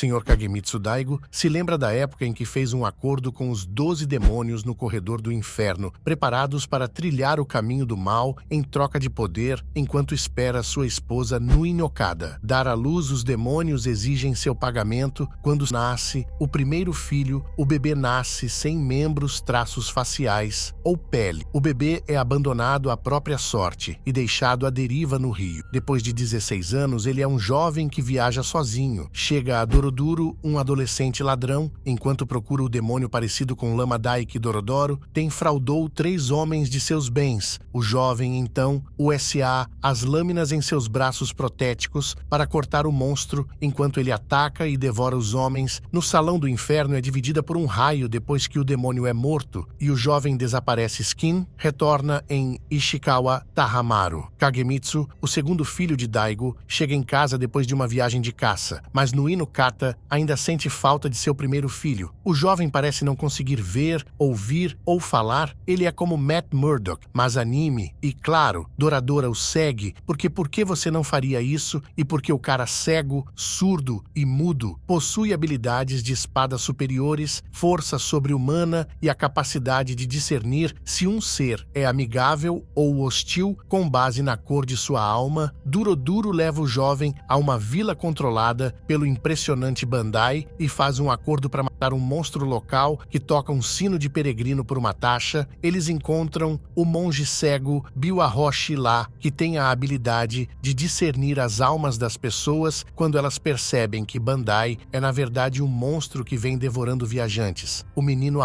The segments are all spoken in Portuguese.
Sr. Kagemitsu Daigo se lembra da época em que fez um acordo com os 12 demônios no corredor do inferno, preparados para trilhar o caminho do mal em troca de poder, enquanto espera sua esposa Nui Okada. Dar à luz, os demônios exigem seu pagamento. Quando nasce o primeiro filho, o bebê nasce sem membros, traços faciais ou pele. O bebê é abandonado à própria sorte e deixado à deriva no rio. Depois de 16 anos, ele é um jovem que viaja sozinho. Chega a Doroduro, um adolescente ladrão, enquanto procura o demônio parecido com Lama Daiki Dorodoro, defraudou 3 homens de seus bens. O jovem, então, usa as lâminas em seus braços protéticos para cortar o monstro, enquanto ele ataca e devora os homens. No salão do inferno é dividida por um raio depois que o demônio é morto, e o jovem desaparece. Skin retorna em Ishikawa Tahamaru. Kagemitsu, o segundo filho de Daigo, chega em casa depois de uma viagem de caça, mas Nui Kata ainda sente falta de seu primeiro filho. O jovem parece não conseguir ver, ouvir ou falar. Ele é como Matt Murdock, mas anime. E claro, Doradora o segue, porque por que você não faria isso? E porque o cara cego, surdo e mudo possui habilidades de espada superiores, força sobre-humana e a capacidade de discernir se um ser é amigável ou hostil com base na cor de sua alma. Doroduro leva o jovem a uma vila controlada pelo impressionante Bandai e faz um acordo para matar um monstro local que toca um sino de peregrino por uma taxa. Eles encontram o monge cego Biwahoshi lá, que tem a habilidade de discernir as almas das pessoas quando elas percebem que Bandai é na verdade um monstro que vem devorando viajantes. O menino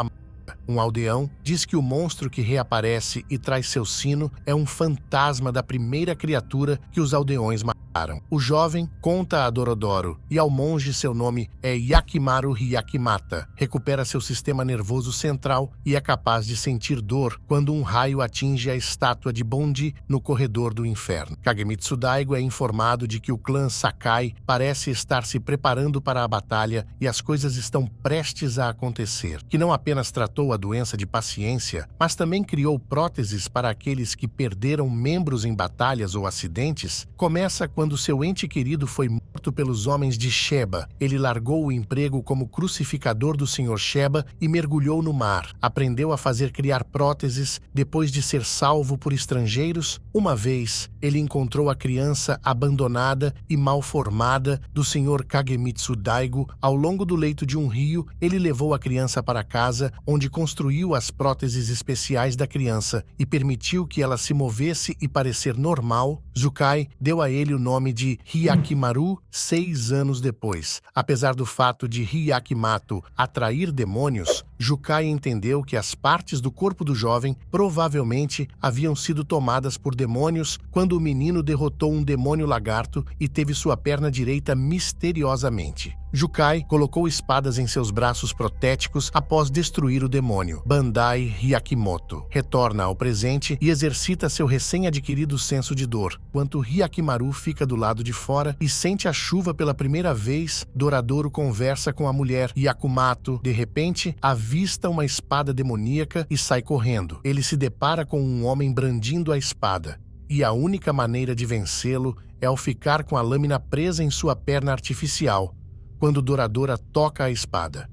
um aldeão diz que o monstro que reaparece e traz seu sino é um fantasma da primeira criatura que os aldeões mataram. O jovem conta a Dorodoro e ao monge seu nome é Yakimaru Hyakimata. Recupera seu sistema nervoso central e é capaz de sentir dor quando um raio atinge a estátua de Bondi no corredor do inferno. Kagemitsu Daigo é informado de que o clã Sakai parece estar se preparando para a batalha e as coisas estão prestes a acontecer. Que não apenas tratou a doença de paciência, mas também criou próteses para aqueles que perderam membros em batalhas ou acidentes, começa quando seu ente querido foi morto pelos homens de Sheba. Ele largou o emprego como crucificador do Sr. Sheba e mergulhou no mar. Aprendeu a fazer criar próteses depois de ser salvo por estrangeiros. Uma vez, ele encontrou a criança abandonada e mal formada do Sr. Kagemitsu Daigo ao longo do leito de um rio. Ele levou a criança para casa, onde construiu as próteses especiais da criança e permitiu que ela se movesse e parecer normal. Zukai deu a ele o nome de Hyakimaru 6 anos depois. Apesar do fato de Hyakimato atrair demônios, Jukai entendeu que as partes do corpo do jovem provavelmente haviam sido tomadas por demônios quando o menino derrotou um demônio lagarto e teve sua perna direita misteriosamente. Jukai colocou espadas em seus braços protéticos após destruir o demônio. Bandai Hyakimoto retorna ao presente e exercita seu recém-adquirido senso de dor, enquanto Hyakimaru fica do lado de fora e sente a chuva pela primeira vez. Doradoro conversa com a mulher Yakumato. De repente, avista uma espada demoníaca e sai correndo. Ele se depara com um homem brandindo a espada, e a única maneira de vencê-lo é ao ficar com a lâmina presa em sua perna artificial. Quando Doradora toca a espada,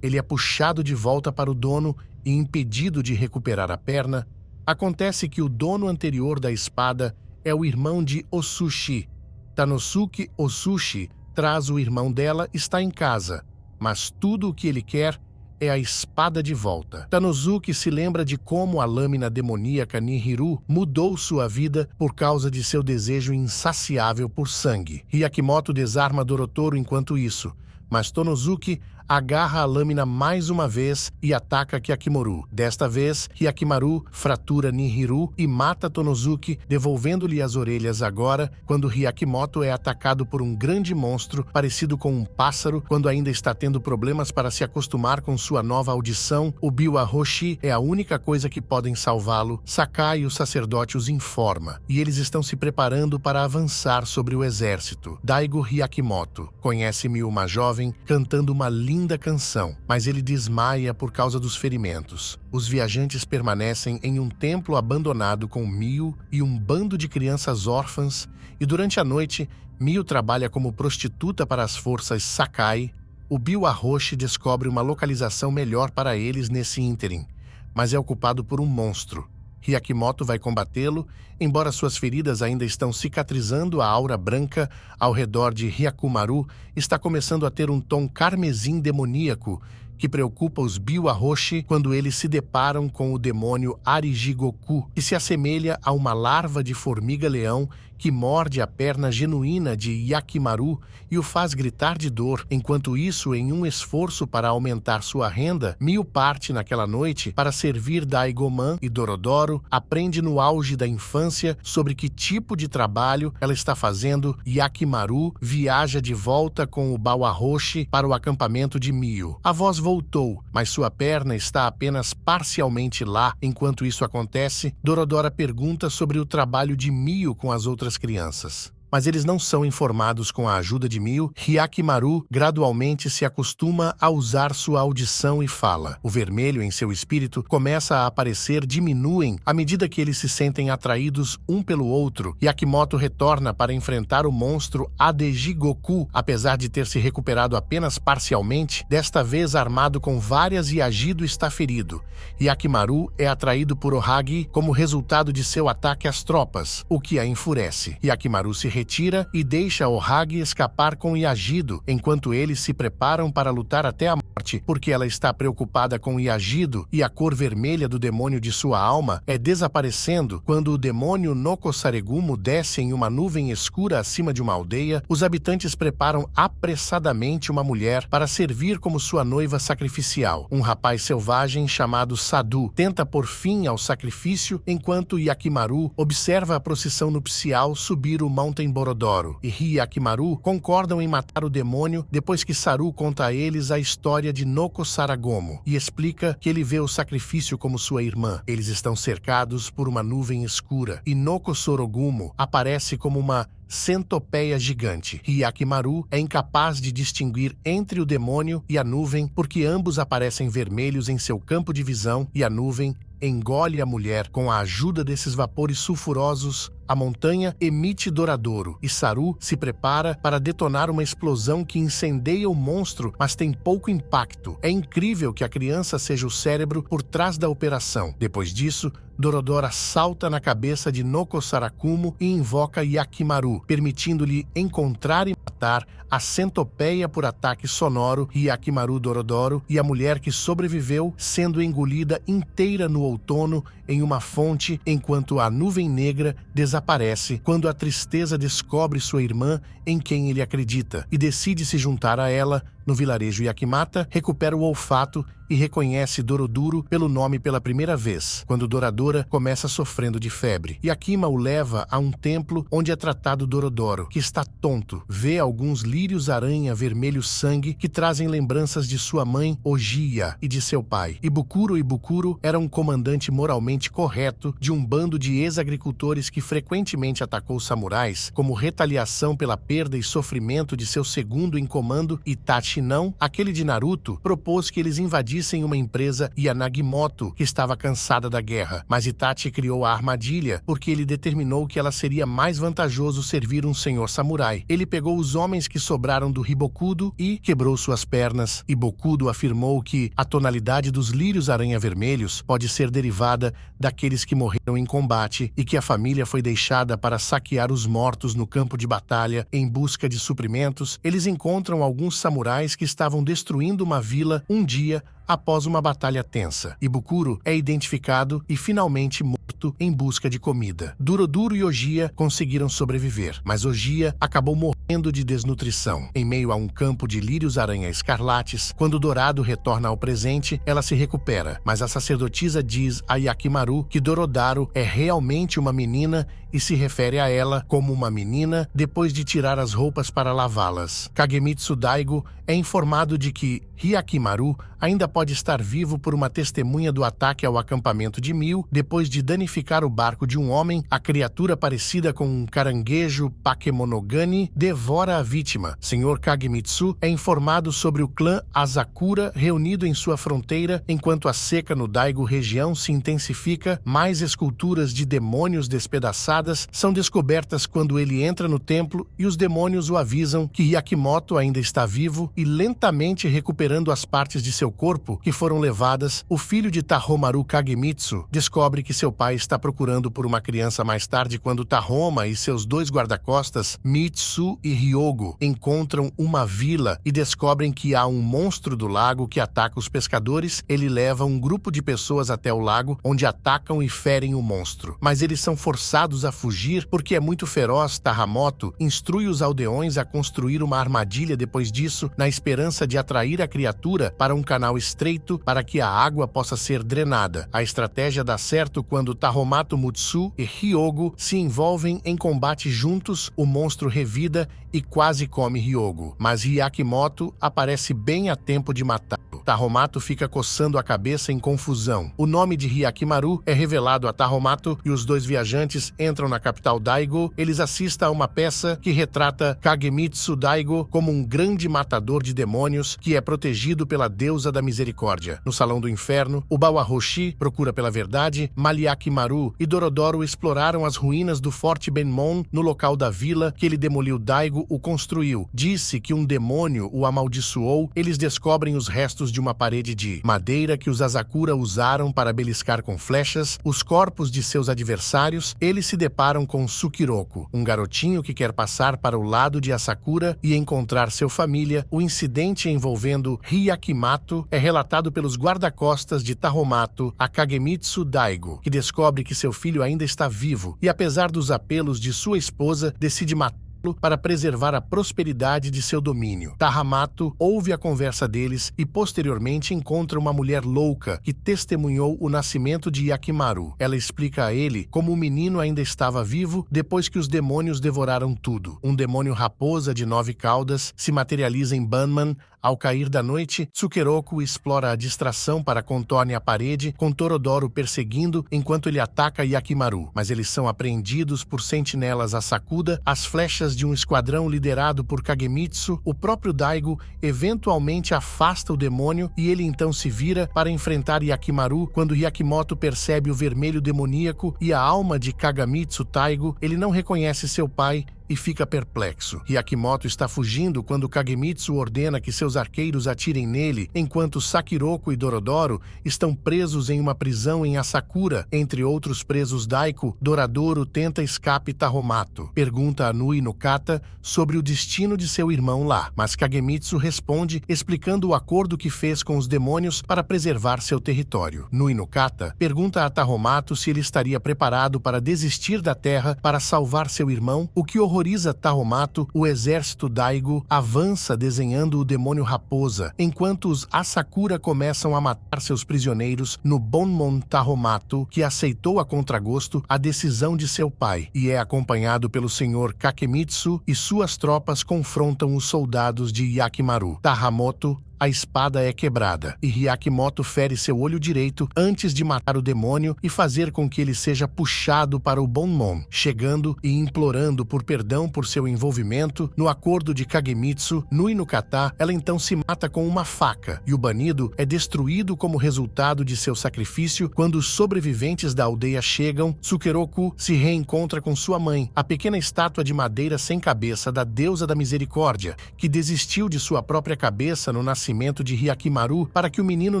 ele é puxado de volta para o dono e impedido de recuperar a perna. Acontece que o dono anterior da espada é o irmão de Osushi. Tanosuke Osushi traz o irmão dela, está em casa, mas tudo o que ele quer é a espada de volta. Tanosuke se lembra de como a lâmina demoníaca Nihiru mudou sua vida por causa de seu desejo insaciável por sangue. Hyakimoto desarma Dorotoro enquanto isso, mas Tonosuke agarra a lâmina mais uma vez e ataca Kyakimoru. Desta vez, Hyakimaru fratura Nihiru e mata Tonosuke, devolvendo-lhe as orelhas. Agora, quando Hyakimoto é atacado por um grande monstro parecido com um pássaro, quando ainda está tendo problemas para se acostumar com sua nova audição, o Biwahoshi é a única coisa que podem salvá-lo. Sakai, o sacerdote, os informa, e eles estão se preparando para avançar sobre o exército. Daigo Hyakimoto conhece-me, uma jovem, cantando uma linda canção, mas ele desmaia por causa dos ferimentos. Os viajantes permanecem em um templo abandonado com Mio e um bando de crianças órfãs, e durante a noite, Mio trabalha como prostituta para as forças Sakai. O Bill-Arroshi descobre uma localização melhor para eles nesse ínterim, mas é ocupado por um monstro. Hyakimoto vai combatê-lo, embora suas feridas ainda estão cicatrizando. A aura branca ao redor de Hyakumaru está começando a ter um tom carmesim demoníaco que preocupa os Bill-Arroshi quando eles se deparam com o demônio Arijigoku, que se assemelha a uma larva de formiga-leão que morde a perna genuína de Hyakimaru e o faz gritar de dor. Enquanto isso, em um esforço para aumentar sua renda, Mio parte naquela noite para servir Daigoman e Dorodoro, aprende no auge da infância sobre que tipo de trabalho ela está fazendo. Hyakimaru viaja de volta com o Bao-Arroshi para o acampamento de Mio. A voz voltou, mas sua perna está apenas parcialmente lá. Enquanto isso acontece, Dorodora pergunta sobre o trabalho de Mio com as outras crianças. Mas eles não são informados com a ajuda de Mio. Hyakimaru gradualmente se acostuma a usar sua audição e fala. O vermelho em seu espírito começa a aparecer, diminuem à medida que eles se sentem atraídos um pelo outro. Hyakimoto retorna para enfrentar o monstro Adejigoku, apesar de ter se recuperado apenas parcialmente, desta vez armado com várias e Agido está ferido. Hyakimaru é atraído por Ohagi como resultado de seu ataque às tropas, o que a enfurece. Hyakimaru se retira e deixa Ohagi escapar com Yagido, enquanto eles se preparam para lutar até a morte, porque ela está preocupada com Yagido e a cor vermelha do demônio de sua alma é desaparecendo. Quando o demônio Nokosaregumo desce em uma nuvem escura acima de uma aldeia, os habitantes preparam apressadamente uma mulher para servir como sua noiva sacrificial. Um rapaz selvagem chamado Sadu tenta pôr fim ao sacrifício, enquanto Hyakimaru observa a procissão nupcial subir o Monte Borodoro, e Hyakimaru concordam em matar o demônio depois que Saru conta a eles a história de Nokosaragomo e explica que ele vê o sacrifício como sua irmã. Eles estão cercados por uma nuvem escura e Nokosorogumo aparece como uma centopeia gigante. Hyakimaru é incapaz de distinguir entre o demônio e a nuvem porque ambos aparecem vermelhos em seu campo de visão e a nuvem engole a mulher. Com a ajuda desses vapores sulfurosos, a montanha emite Doradouro e Saru se prepara para detonar uma explosão que incendeia o monstro, mas tem pouco impacto. É incrível que a criança seja o cérebro por trás da operação. Depois disso, Dorodora salta na cabeça de Nokosarakumo e invoca Hyakimaru, permitindo-lhe encontrar e matar a centopeia por ataque sonoro. Hyakimaru Dorodoro e a mulher que sobreviveu sendo engolida inteira no outono em uma fonte, enquanto a nuvem negra desaparece quando a tristeza descobre sua irmã em quem ele acredita e decide se juntar a ela. No vilarejo Yakimata, recupera o olfato e reconhece Doroduro pelo nome pela primeira vez, quando Doradora começa sofrendo de febre. Yakima o leva a um templo onde é tratado Dorodoro, que está tonto. Vê alguns lírios-aranha vermelho-sangue que trazem lembranças de sua mãe, Ojiya, e de seu pai. Ibukuro era um comandante moralmente correto de um bando de ex-agricultores que frequentemente atacou samurais como retaliação pela perda e sofrimento de seu segundo em comando, Itachi não, aquele de Naruto, propôs que eles invadissem uma empresa Yanagimoto que estava cansada da guerra, mas Itachi criou a armadilha porque ele determinou que ela seria mais vantajoso servir um senhor samurai. Ele pegou os homens que sobraram do Hibokudo e quebrou suas pernas. Hibokudo afirmou que a tonalidade dos lírios aranha vermelhos pode ser derivada daqueles que morreram em combate e que a família foi deixada para saquear os mortos no campo de batalha em busca de suprimentos. Eles encontram alguns samurais que estavam destruindo uma vila um dia após uma batalha tensa. Ibukuro é identificado e finalmente morto em busca de comida. Doroduro e Ojiya conseguiram sobreviver, mas Ojiya acabou morrendo de desnutrição. Em meio a um campo de lírios-aranha escarlates, quando Dorado retorna ao presente, ela se recupera, mas a sacerdotisa diz a Hyakimaru que Dorodaro é realmente uma menina e se refere a ela como uma menina depois de tirar as roupas para lavá-las. Kagemitsu Daigo é informado de que Hyakimaru ainda pode estar vivo por uma testemunha do ataque ao acampamento de Mio. Depois de danificar o barco de um homem, a criatura parecida com um caranguejo Pakemonogani devora a vítima. Senhor Kagemitsu é informado sobre o clã Asakura reunido em sua fronteira. Enquanto a seca no Daigo região se intensifica, mais esculturas de demônios despedaçados fechadas são descobertas quando ele entra no templo e os demônios o avisam que Hyakimoto ainda está vivo e lentamente recuperando as partes de seu corpo que foram levadas. O filho de Tahomaru, Kagemitsu, descobre que seu pai está procurando por uma criança mais tarde quando Tahoma e seus dois guarda-costas, Mitsu e Ryogo, encontram uma vila e descobrem que há um monstro do lago que ataca os pescadores. Ele leva um grupo de pessoas até o lago, onde atacam e ferem o monstro. Mas eles são forçados a fugir porque é muito feroz. Tahamoto instrui os aldeões a construir uma armadilha depois disso, na esperança de atrair a criatura para um canal estreito para que a água possa ser drenada. A estratégia dá certo quando Tahomato Mutsu e Ryogo se envolvem em combate juntos. O monstro revida e quase come Ryogo, mas Hyakimoto aparece bem a tempo de matá-lo. Tahomato fica coçando a cabeça em confusão. O nome de Hyakimaru é revelado a Tahomato e os dois viajantes entram na capital Daigo. Eles assistem a uma peça que retrata Kagemitsu Daigo como um grande matador de demônios que é protegido pela deusa da misericórdia. No Salão do Inferno, o Bawahoshi procura pela verdade. Maliakimaru e Dorodoro exploraram as ruínas do Forte Benmon no local da vila que ele demoliu. Daigo o construiu. Disse que um demônio o amaldiçoou. Eles descobrem os restos de uma parede de madeira que os Asakura usaram para beliscar com flechas os corpos de seus adversários. Eles se deparam com Tsukiroko, um garotinho que quer passar para o lado de Asakura e encontrar sua família. O incidente envolvendo Hyakimato é relatado pelos guarda-costas de Tahomato a Kagemitsu Daigo, que descobre que seu filho ainda está vivo e, apesar dos apelos de sua esposa, decide matá-lo para preservar a prosperidade de seu domínio. Tahamoto ouve a conversa deles e posteriormente encontra uma mulher louca que testemunhou o nascimento de Hyakimaru. Ela explica a ele como o menino ainda estava vivo depois que os demônios devoraram tudo. Um demônio raposa de 9 caudas se materializa em Banman. Ao cair da noite, Tsukeroko explora a distração para contornar a parede, com Torodoro perseguindo enquanto ele ataca Hyakimaru. Mas eles são apreendidos por sentinelas Asakura. As flechas de um esquadrão liderado por Kagemitsu. O próprio Daigo eventualmente afasta o demônio e ele então se vira para enfrentar Hyakimaru. Quando Hyakimoto percebe o vermelho demoníaco e a alma de Kagemitsu Daigo, ele não reconhece seu pai e fica perplexo. Hyakimoto está fugindo quando Kagemitsu ordena que seus arqueiros atirem nele, enquanto Sakiroko e Dorodoro estão presos em uma prisão em Asakura. Entre outros presos Daiko, Dorodoro tenta escape. Tahomato pergunta a Nui no Kata sobre o destino de seu irmão lá, mas Kagemitsu responde explicando o acordo que fez com os demônios para preservar seu território. Nui no Kata pergunta a Tahomato se ele estaria preparado para desistir da terra para salvar seu irmão, o que horroriza Tahomato. O exército Daigo avança desenhando o demônio raposa, enquanto os Asakura começam a matar seus prisioneiros no Bonmon. Tahomato, que aceitou a contragosto a decisão de seu pai e é acompanhado pelo senhor Kakemitsu, e suas tropas confrontam os soldados de Hyakimaru. Tahamoto, a espada é quebrada e Hyakimoto fere seu olho direito antes de matar o demônio e fazer com que ele seja puxado para o Bonmon, chegando e implorando por perdão por seu envolvimento no acordo de Kagemitsu. Nui no Kata, ela então se mata com uma faca e o banido é destruído como resultado de seu sacrifício. Quando os sobreviventes da aldeia chegam, Tsukeroko se reencontra com sua mãe, a pequena estátua de madeira sem cabeça da deusa da misericórdia, que desistiu de sua própria cabeça no nascimento de Hyakimaru para que o menino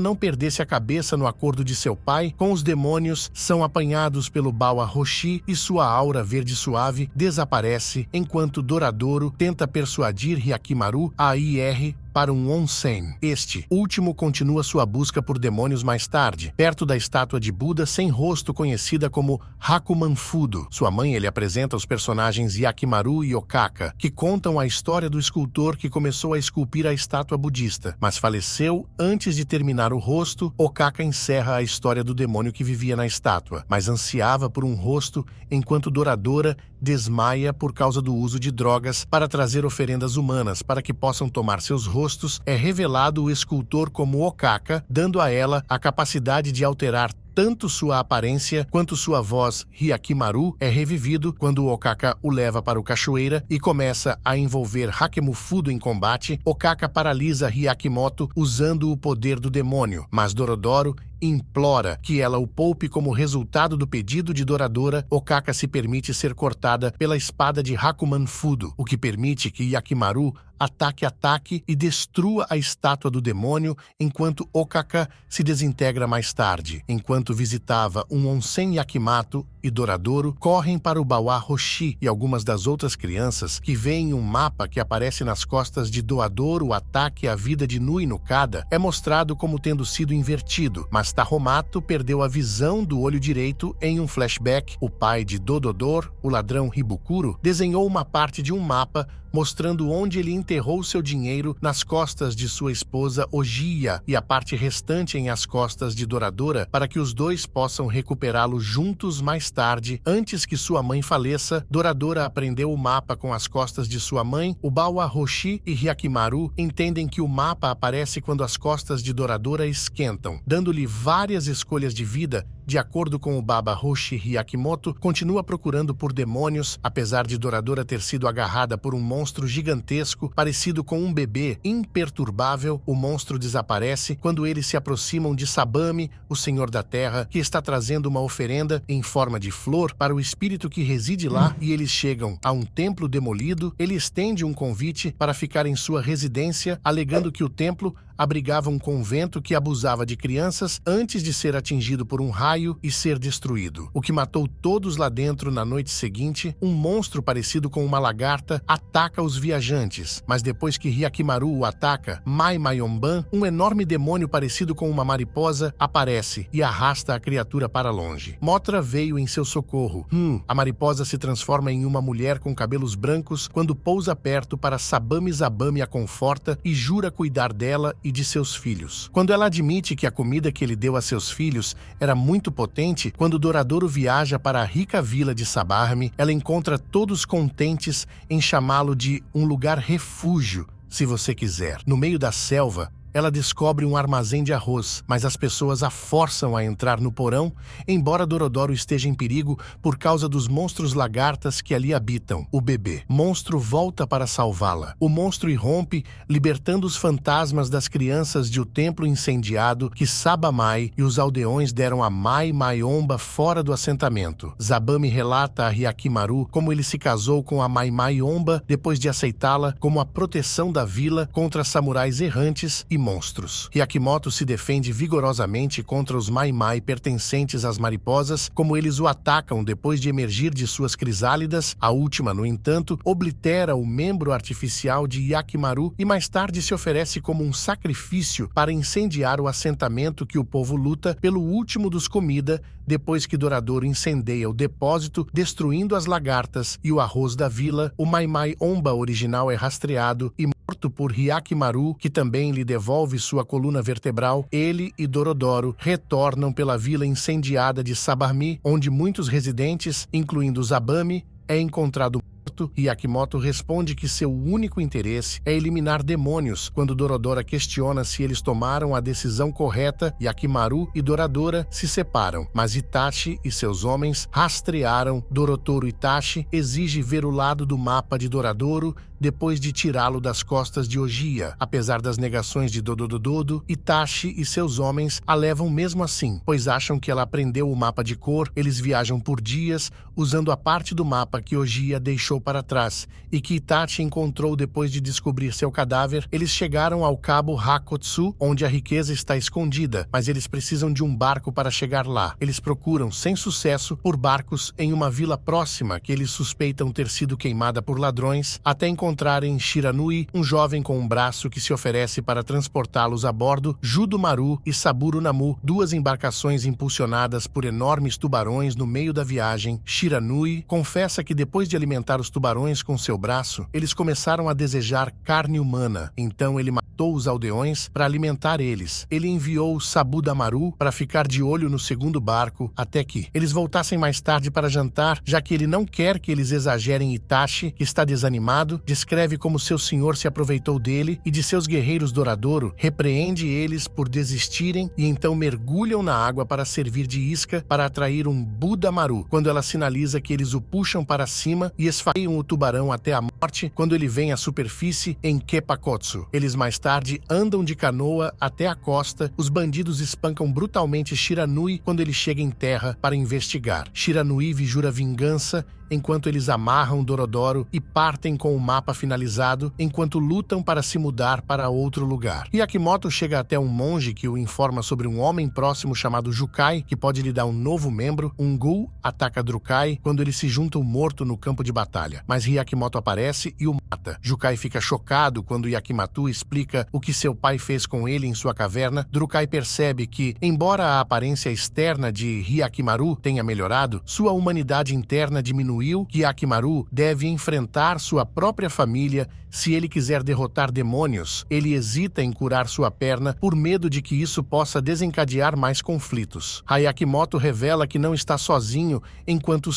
não perdesse a cabeça no acordo de seu pai com os demônios. São apanhados pelo Bawahoshi e sua aura verde suave desaparece enquanto Dorodoro tenta persuadir Hyakimaru a ir para um onsen. Este último continua sua busca por demônios mais tarde, perto da estátua de Buda sem rosto conhecida como Hakumanfudo. Sua mãe ele apresenta os personagens Hyakimaru e Okaka, que contam a história do escultor que começou a esculpir a estátua budista, mas faleceu antes de terminar o rosto. Okaka encerra a história do demônio que vivia na estátua, mas ansiava por um rosto, enquanto Dorodoro desmaia por causa do uso de drogas para trazer oferendas humanas para que possam tomar seus rostos. É revelado o escultor como Okaka, dando a ela a capacidade de alterar tanto sua aparência quanto sua voz. Hyakimaru é revivido quando Okaka o leva para o cachoeira e começa a envolver Hakemufudo em combate. Okaka paralisa Hyakimoto usando o poder do demônio, mas Dorodoro e implora que ela o poupe como resultado do pedido de Doradora. Okaka se permite ser cortada pela espada de Hakuman Fudo, o que permite que Yakimaru ataque e destrua a estátua do demônio, enquanto Okaka se desintegra mais tarde. Enquanto visitava um onsen, Yakimato e Doradoro correm para o Bawa Hoshi, e algumas das outras crianças que veem um mapa que aparece nas costas de Doadoro. O ataque à vida de Nui no Kada é mostrado como tendo sido invertido, mas Tahomato perdeu a visão do olho direito em um flashback. O pai de Dododor, o ladrão Hibukuro, desenhou uma parte de um mapa mostrando onde ele enterrou seu dinheiro nas costas de sua esposa Ojiya e a parte restante em as costas de Doradora, para que os dois possam recuperá-lo juntos mais tarde. Antes que sua mãe faleça, Doradora aprendeu o mapa com as costas de sua mãe. O Bawa Hoshi e Hyakimaru entendem que o mapa aparece quando as costas de Doradora esquentam, dando-lhe várias escolhas de vida. De acordo com o Baba Hoshi, Hyakimoto continua procurando por demônios, apesar de Doradora ter sido agarrada por um monstro gigantesco parecido com um bebê imperturbável. O monstro desaparece quando eles se aproximam de Sabami, o Senhor da Terra, que está trazendo uma oferenda em forma de flor para o espírito que reside lá, e eles chegam a um templo demolido. Ele estende um convite para ficar em sua residência, alegando que o templo abrigava um convento que abusava de crianças antes de ser atingido por um raio e ser destruído, o que matou todos lá dentro. Na noite seguinte, um monstro parecido com uma lagarta ataca os viajantes, mas depois que Hyakimaru o ataca, Mai Mayomban, um enorme demônio parecido com uma mariposa, aparece e arrasta a criatura para longe. Motra veio em seu socorro. A mariposa se transforma em uma mulher com cabelos brancos quando pousa perto para Sabami. Zabami a conforta e jura cuidar dela e de seus filhos. Quando ela admite que a comida que ele deu a seus filhos era muito potente, quando Doradoro viaja para a rica vila de Sabarmi, ela encontra todos contentes em chamá-lo de um lugar refúgio, se você quiser. No meio da selva, ela descobre um armazém de arroz, mas as pessoas a forçam a entrar no porão, embora Dorodoro esteja em perigo por causa dos monstros lagartas que ali habitam. O bebê monstro volta para salvá-la. O monstro irrompe, libertando os fantasmas das crianças de o templo incendiado que Sabamai e os aldeões deram a Mai Mayomba fora do assentamento. Zabami relata a Hyakimaru como ele se casou com a Mai Mayomba depois de aceitá-la como a proteção da vila contra samurais errantes e monstros. Hyakimoto se defende vigorosamente contra os Mai pertencentes às mariposas, como eles o atacam depois de emergir de suas crisálidas. A última, no entanto, oblitera o membro artificial de Hyakimaru e mais tarde se oferece como um sacrifício para incendiar o assentamento que o povo luta pelo último dos comida, depois que Doradoro incendeia o depósito, destruindo as lagartas e o arroz da vila. O Mai Omba original é rastreado e morto por Hyakimaru, que também lhe devolve sua coluna vertebral. Ele e Dorodoro retornam pela vila incendiada de Sabarmi, onde muitos residentes, incluindo Zabami, é encontrado morto. Hyakimoto responde que seu único interesse é eliminar demônios. Quando Dorodora questiona se eles tomaram a decisão correta, Hyakimaru e Doradora se separam, mas Itachi e seus homens rastrearam Dorotoro. Itachi exige ver o lado do mapa de Doradoro depois de tirá-lo das costas de Ojiya. Apesar das negações de Dodododo, Itachi e seus homens a levam mesmo assim, pois acham que ela aprendeu o mapa de cor. Eles viajam por dias usando a parte do mapa que Ojiya deixou para trás e que Itachi encontrou depois de descobrir seu cadáver. Eles chegaram ao cabo Hakotsu, onde a riqueza está escondida, mas eles precisam de um barco para chegar lá. Eles procuram, sem sucesso, por barcos em uma vila próxima que eles suspeitam ter sido queimada por ladrões, até encontrarem Shiranui, um jovem com um braço que se oferece para transportá-los a bordo. Judomaru e Saburo Namu, duas embarcações impulsionadas por enormes tubarões no meio da viagem. Shiranui confessa que depois de alimentar os tubarões com seu braço, eles começaram a desejar carne humana. Então ele matou os aldeões para alimentar eles. Ele enviou Sabudamaru para ficar de olho no segundo barco até que eles voltassem mais tarde para jantar, já que ele não quer que eles exagerem. Itachi, que está desanimado, descreve como seu senhor se aproveitou dele e de seus guerreiros. Doradoro repreende eles por desistirem e então mergulham na água para servir de isca para atrair um Budamaru, quando ela sinaliza que eles o puxam para cima e esfaqueiam o tubarão até a morte quando ele vem à superfície em Kepakotsu. Eles mais tarde andam de canoa até a costa. Os bandidos espancam brutalmente Shiranui quando ele chega em terra para investigar. Shiranui jura vingança enquanto eles amarram Dorodoro e partem com o mapa finalizado enquanto lutam para se mudar para outro lugar. Hyakimoto chega até um monge que o informa sobre um homem próximo chamado Jukai, que pode lhe dar um novo membro. Um ghoul ataca Drukai quando eles se juntam morto no campo de batalha, mas Hyakimoto aparece e o mata. Jukai fica chocado quando Hyakimoto explica o que seu pai fez com ele em sua caverna. Drukai percebe que, embora a aparência externa de Hyakimaru tenha melhorado, sua humanidade interna diminuiu. Hyakimaru deve enfrentar sua própria família se ele quiser derrotar demônios. Ele hesita em curar sua perna por medo de que isso possa desencadear mais conflitos. Hyakimoto revela que não está sozinho enquanto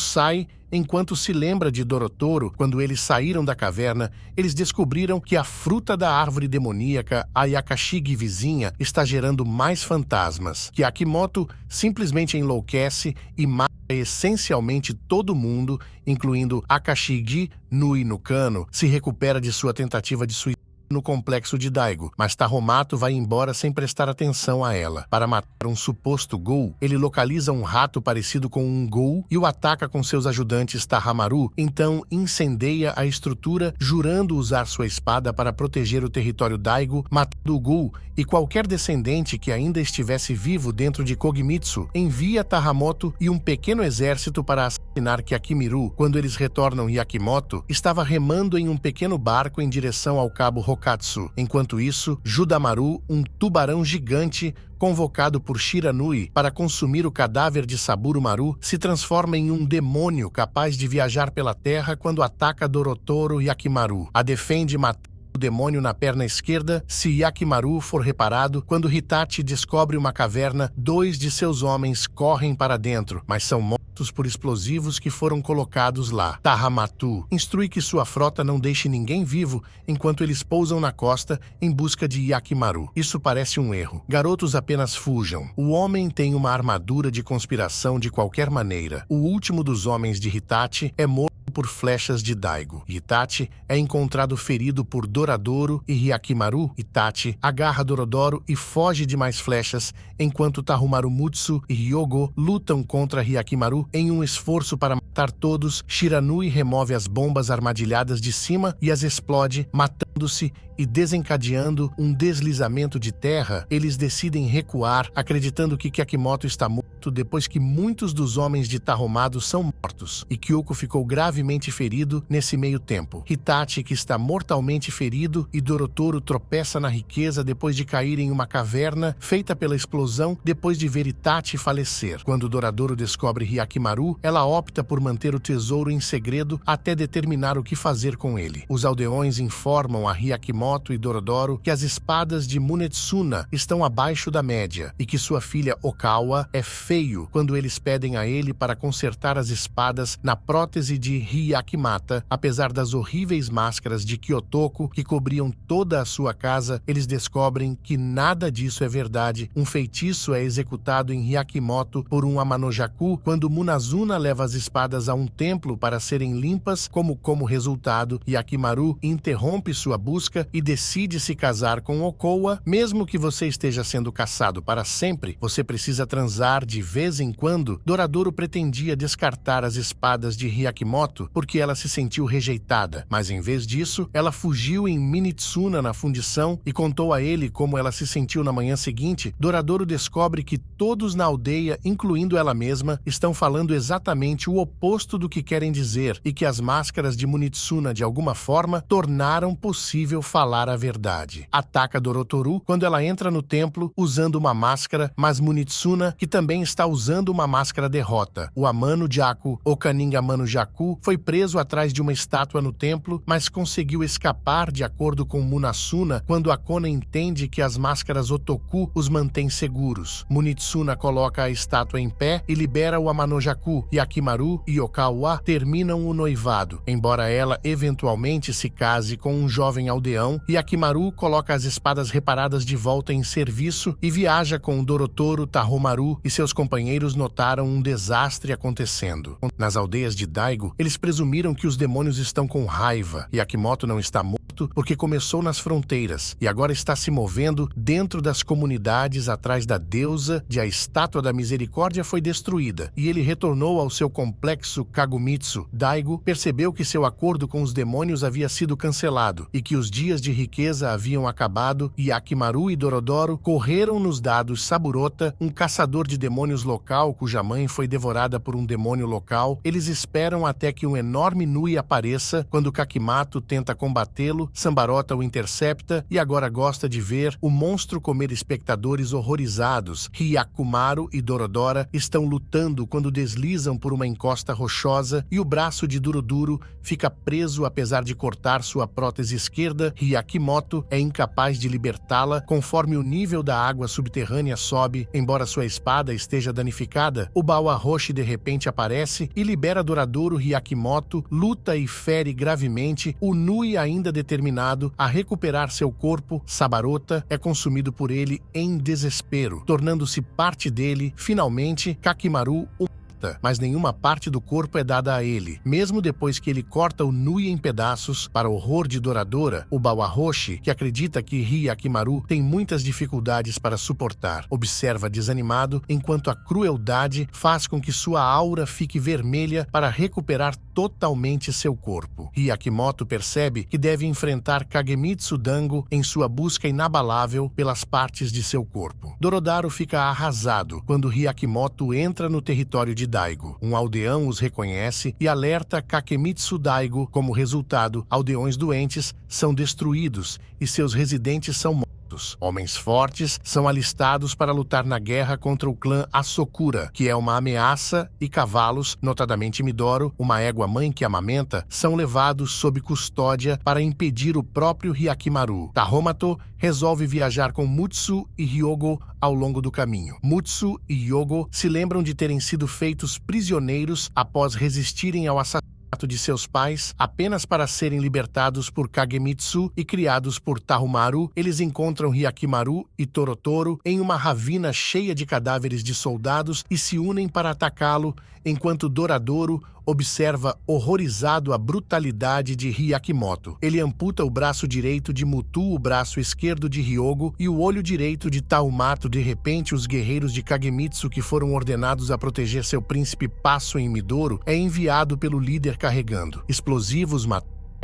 se lembra de Dorotoro. Quando eles saíram da caverna, eles descobriram que a fruta da árvore demoníaca, a Yakashigi vizinha, está gerando mais fantasmas. Hyakimoto simplesmente enlouquece e mata essencialmente todo mundo, incluindo Akashigi Nui no Kano. Se recupera de sua tentativa de suicídio no complexo de Daigo, mas Taromato vai embora sem prestar atenção a ela. Para matar um suposto ghoul, ele localiza um rato parecido com um ghoul e o ataca com seus ajudantes Tahamaru, então incendeia a estrutura, jurando usar sua espada para proteger o território Daigo, matando o ghoul e qualquer descendente que ainda estivesse vivo dentro de Kogimitsu. Envia Tahamoto e um pequeno exército para assassinar Kyakimiru. Quando eles retornam, Hyakimoto estava remando em um pequeno barco em direção ao cabo Hokatsu. Enquanto isso, Judamaru, um tubarão gigante convocado por Shiranui para consumir o cadáver de Saburumaru, se transforma em um demônio capaz de viajar pela terra quando ataca Dorotoro e Hyakimaru. A defende matando o demônio na perna esquerda. Se Hyakimaru for reparado, quando Hitachi descobre uma caverna, 2 de seus homens correm para dentro, mas são mortos por explosivos que foram colocados lá. Tahamatu instrui que sua frota não deixe ninguém vivo enquanto eles pousam na costa em busca de Hyakimaru. Isso parece um erro. Garotos apenas fujam. O homem tem uma armadura de conspiração de qualquer maneira. O último dos homens de Hitachi é morto por flechas de Daigo. Hitachi é encontrado ferido por Doradoro e Hyakimaru. Hitachi agarra Dorodoro e foge de mais flechas, enquanto Tarumaru Mutsu e Hyogo lutam contra Hyakimaru em um esforço para matar todos. Shiranui remove as bombas armadilhadas de cima e as explode, matando-se e desencadeando um deslizamento de terra. Eles decidem recuar, acreditando que Kyakimoto está morto depois que muitos dos homens de Taromado são mortos, e Kyoko ficou gravemente ferido nesse meio tempo. Hitachi, que está mortalmente ferido, e Dorotoro tropeça na riqueza depois de cair em uma caverna feita pela explosão depois de ver Hitachi falecer. Quando Doradoro descobre Hyakimaru, ela opta por manter o tesouro em segredo até determinar o que fazer com ele. Os aldeões informam a Hyakimoto e Dorodoro que as espadas de Munetsuna estão abaixo da média e que sua filha Okawa é feio quando eles pedem a ele para consertar as espadas na prótese de Hyakimata. Apesar das horríveis máscaras de Kyotoko que cobriam toda a sua casa, eles descobrem que nada disso é verdade. Um feitiço é executado em Hyakimoto por um Amanojaku quando Munazuna leva as espadas a um templo para serem limpas. Como resultado, Hyakimaru interrompe sua busca e decide se casar com Okowa. Mesmo que você esteja sendo caçado para sempre, você precisa transar de vez em quando. Doradoro pretendia descartar as espadas de Hyakimoto porque ela se sentiu rejeitada, mas em vez disso, ela fugiu em Minitsuna na fundição e contou a ele como ela se sentiu na manhã seguinte. Doradoro descobre que todos na aldeia, incluindo ela mesma, estão falando exatamente o oposto do que querem dizer e que as máscaras de Munitsuna de alguma forma tornaram possível falar a verdade. Ataca Dorotoru quando ela entra no templo usando uma máscara, mas Munitsuna, que também está usando uma máscara, derrota. O Amano Jaku, Okaninga Amano Jaku, foi preso atrás de uma estátua no templo, mas conseguiu escapar de acordo com Munasuna quando Akona entende que as máscaras Otoku os mantêm seguros. Munitsuna coloca a estátua em pé e libera o Amanojaku. Hyakimaru e Okawa terminam o noivado. Embora ela eventualmente se case com um jovem aldeão, Hyakimaru coloca as espadas reparadas de volta em serviço e viaja com Dorotoro, Taromaru e seus companheiros notaram um desastre acontecendo. Nas aldeias de Daigo, eles presumiram que os demônios estão com raiva e Akimoto não está morto porque começou nas fronteiras e agora está se movendo dentro das comunidades atrás da deusa de a estátua da misericórdia foi destruída e ele retornou ao seu complexo Kagumitsu. Daigo percebeu que seu acordo com os demônios havia sido cancelado e que os dias de riqueza haviam acabado e Akimaru e Dorodoro correram nos dados Saburota, um caçador de demônios local cuja mãe foi devorada por um demônio local. Eles esperam até que um enorme Nui apareça. Quando Kakimato tenta combatê-lo, Sambarota o intercepta e agora gosta de ver o monstro comer espectadores horrorizados. Hyakumaru e Dorodora estão lutando quando deslizam por uma encosta rochosa e o braço de Duroduro fica preso apesar de cortar sua prótese esquerda. Hyakimoto é incapaz de libertá-la conforme o nível da água subterrânea sobe. Embora sua espada esteja danificada, o Bawa Roshi de repente aparece e libera Dorodoro. Hyakimoto luta e fere gravemente o Nui ainda determinado a recuperar seu corpo. Sabarota é consumido por ele em desespero, tornando-se parte dele. Finalmente, Kakimaru o mata, mas nenhuma parte do corpo é dada a ele. Mesmo depois que ele corta o Nui em pedaços, para o horror de Doradora, o Bawa Roshi, que acredita que Hyakimaru tem muitas dificuldades para suportar, observa desanimado enquanto a crueldade faz com que sua aura fique vermelha para recuperar totalmente seu corpo. Hyakimoto percebe que deve enfrentar Kagemitsu Dango em sua busca inabalável pelas partes de seu corpo. Dorodaro fica arrasado quando Hyakimoto entra no território de Daigo. Um aldeão os reconhece e alerta Kakemitsu Daigo. Como resultado, aldeões doentes são destruídos e seus residentes são mortos. Homens fortes são alistados para lutar na guerra contra o clã Asokura, que é uma ameaça, e cavalos, notadamente Midoro, uma égua-mãe que amamenta, são levados sob custódia para impedir o próprio Hyakimaru. Tahomato resolve viajar com Mutsu e Hyogo ao longo do caminho. Mutsu e Hyogo se lembram de terem sido feitos prisioneiros após resistirem ao assassinato de seus pais apenas para serem libertados por Kagemitsu e criados por Tahumaru. Eles encontram Hyakimaru e Torotoro em uma ravina cheia de cadáveres de soldados e se unem para atacá-lo, enquanto Doradoro observa horrorizado a brutalidade de Hyakimoto. Ele amputa o braço direito de Mutu, o braço esquerdo de Hyogo e o olho direito de Tahumato. De repente, os guerreiros de Kagemitsu que foram ordenados a proteger seu príncipe Passo em Midoro é enviado pelo líder carregando explosivos,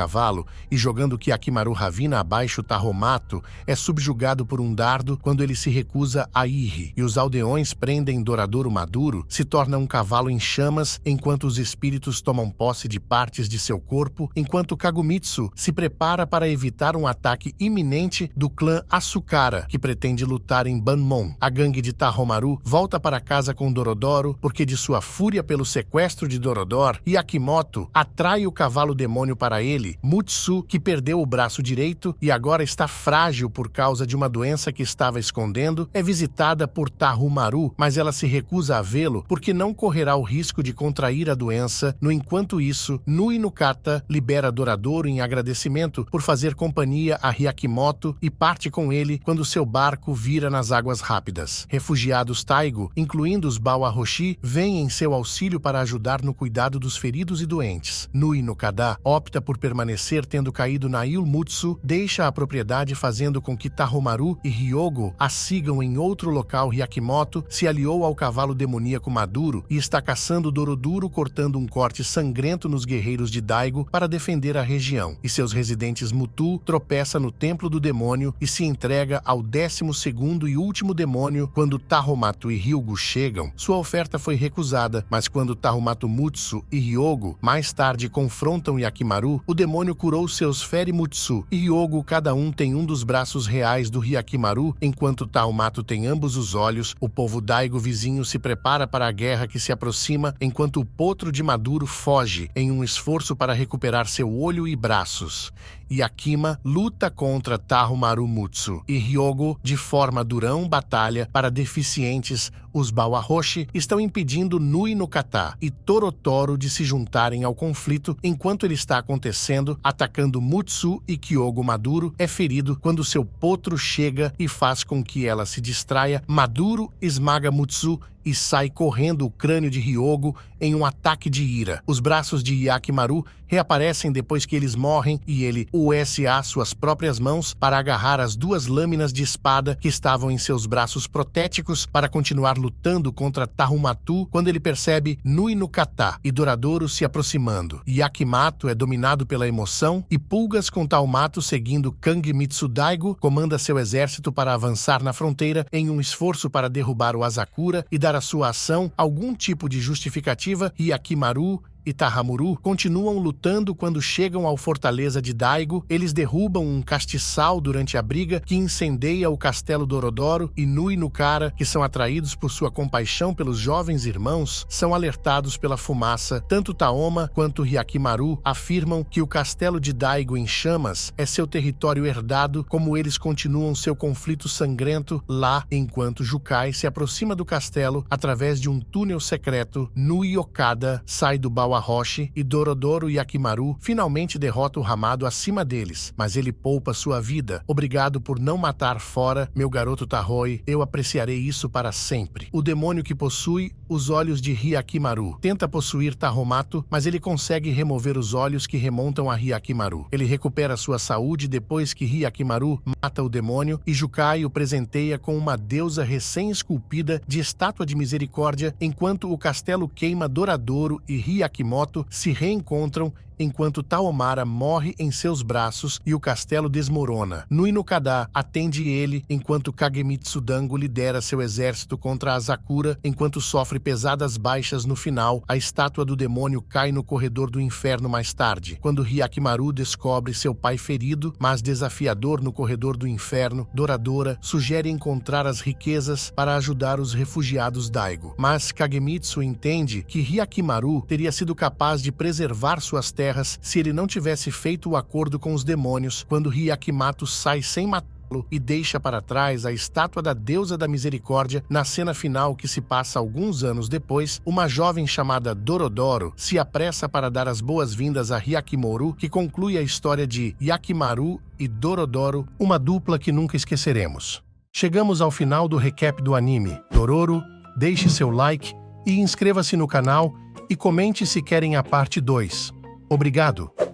cavalo e jogando Hyakimaru ravina abaixo. Tahomato é subjugado por um dardo quando ele se recusa a ir, e os aldeões prendem Doradoro Maduro. Se torna um cavalo em chamas enquanto os espíritos tomam posse de partes de seu corpo, enquanto Kagumitsu se prepara para evitar um ataque iminente do clã Asukara, que pretende lutar em Banmon. A gangue de Tahomaru volta para casa com Dorodoro porque de sua fúria pelo sequestro de Dorodoro, Hyakimoto atrai o cavalo demônio para ele. Mutsu, que perdeu o braço direito e agora está frágil por causa de uma doença que estava escondendo, é visitada por Tahumaru, mas ela se recusa a vê-lo porque não correrá o risco de contrair a doença. No enquanto isso, Nui no Kata libera Doradoro em agradecimento por fazer companhia a Hyakimoto e parte com ele quando seu barco vira nas águas rápidas. Refugiados Taigo, incluindo os Bawa Roshi, vêm em seu auxílio para ajudar no cuidado dos feridos e doentes. Nui no Kada opta por permanecer tendo caído na Ilha Mutsu, deixa a propriedade fazendo com que Tahomaru e Hyogo a sigam em outro local. Hyakimoto se aliou ao cavalo demoníaco Maduro e está caçando Doroduro, cortando um corte sangrento nos guerreiros de Daigo para defender a região. E seus residentes Mutu tropeça no templo do demônio e se entrega ao 12º e último demônio. Quando Tahomato e Hyogo chegam, sua oferta foi recusada, mas quando Tahomato, Mutsu e Hyogo mais tarde confrontam Hyakimaru, o demônio curou seus Mutsu e Hyogo. Cada um tem um dos braços reais do Hyakimaru, enquanto Tahumato tem ambos os olhos. O povo Daigo vizinho se prepara para a guerra que se aproxima, enquanto o potro de Maduro foge em um esforço para recuperar seu olho e braços. Yakima luta contra Tahumaru Mutsu e Hyogo de forma durão batalha para deficientes. Os Bawa Roshi estão impedindo Nui no Kata e Torotoro de se juntarem ao conflito enquanto ele está acontecendo, atacando Mutsu, e Hyogo Maduro é ferido quando seu potro chega e faz com que ela se distraia. Maduro esmaga Mutsu e sai correndo o crânio de Hyogo em um ataque de ira. Os braços de Hyakimaru reaparecem depois que eles morrem e ele usa suas próprias mãos para agarrar as duas lâminas de espada que estavam em seus braços protéticos para continuar lutando contra Tahumatu quando ele percebe Nui no Kata e Doradoro se aproximando. Yakimato é dominado pela emoção e Pulgas com Tahumato seguindo Kang Mitsudaigo comanda seu exército para avançar na fronteira em um esforço para derrubar o Asakura e dar à sua ação algum tipo de justificativa. Hyakimaru e Tahamuru continuam lutando quando chegam ao fortaleza de Daigo. Eles derrubam um castiçal durante a briga que incendeia o castelo Dorodoro e Nui no Kara, que são atraídos por sua compaixão pelos jovens irmãos, são alertados pela fumaça. Tanto Taoma quanto Hyakimaru afirmam que o castelo de Daigo em chamas é seu território herdado, como eles continuam seu conflito sangrento lá, enquanto Jukai se aproxima do castelo através de um túnel secreto. Nui Okada sai do baú Roshi e Dorodoro e Yakimaru finalmente derrota o Hamado acima deles, mas ele poupa sua vida. Obrigado por não matar fora, meu garoto Tahoi, eu apreciarei isso para sempre. O demônio que possui os olhos de Hyakimaru tenta possuir Tahomato, mas ele consegue remover os olhos que remontam a Hyakimaru. Ele recupera sua saúde depois que Hyakimaru mata o demônio e Jukai o presenteia com uma deusa recém-esculpida de estátua de misericórdia, enquanto o castelo queima. Doradoro e Hyakimaru se reencontram enquanto Taomara morre em seus braços e o castelo desmorona. Nui no Kada atende ele enquanto Kagemitsu Dango lidera seu exército contra Asakura, enquanto sofre pesadas baixas no final. A estátua do demônio cai no corredor do inferno mais tarde. Quando Hyakimaru descobre seu pai ferido, mas desafiador no corredor do inferno, Doradora sugere encontrar as riquezas para ajudar os refugiados Daigo. Mas Kagemitsu entende que Hyakimaru teria sido capaz de preservar suas terras se ele não tivesse feito o acordo com os demônios. Quando Hyakimato sai sem matá-lo e deixa para trás a estátua da deusa da misericórdia, na cena final que se passa alguns anos depois, uma jovem chamada Dorodoro se apressa para dar as boas-vindas a Hyakimoru, que conclui a história de Hyakimaru e Dorodoro, uma dupla que nunca esqueceremos. Chegamos ao final do recap do anime. Dororo, deixe seu like e inscreva-se no canal e comente se querem a parte 2. Obrigado!